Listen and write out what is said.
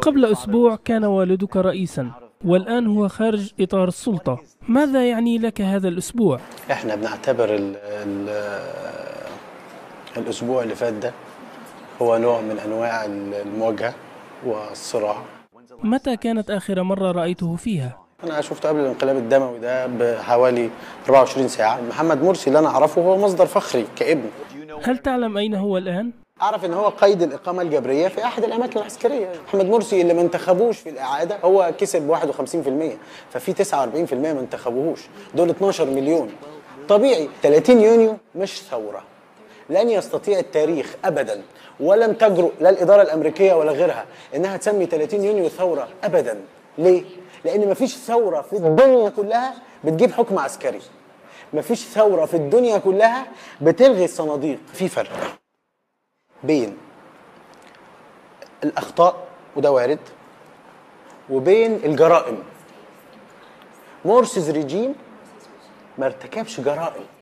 قبل أسبوع كان والدك رئيسا، والآن هو خارج إطار السلطة. ماذا يعني لك هذا الأسبوع؟ احنا بنعتبر الأسبوع اللي فات ده هو نوع من أنواع المواجهة والصراع. متى كانت آخر مرة رأيته فيها؟ أنا شفته قبل الانقلاب الدموي ده بحوالي 24 ساعة. محمد مرسي اللي أنا أعرفه هو مصدر فخري كابن. هل تعلم أين هو الآن؟ أعرف إن هو قيد الإقامة الجبرية في أحد الأماكن العسكرية. محمد مرسي اللي ما انتخبوش في الإعادة هو كسب 51%، ففي 49% ما انتخبوهوش، دول 12 مليون. طبيعي 30 يونيو مش ثورة. لن يستطيع التاريخ أبدا، ولم تجرؤ لا الإدارة الأمريكية ولا غيرها إنها تسمي 30 يونيو ثورة أبدا. ليه؟ لأن مفيش ثورة في الدنيا كلها بتجيب حكم عسكري، مفيش ثورة في الدنيا كلها بتلغي الصناديق. في فرق بين الأخطاء وده وارد، وبين الجرائم. مرسي's ريجيم ما ارتكبش جرائم.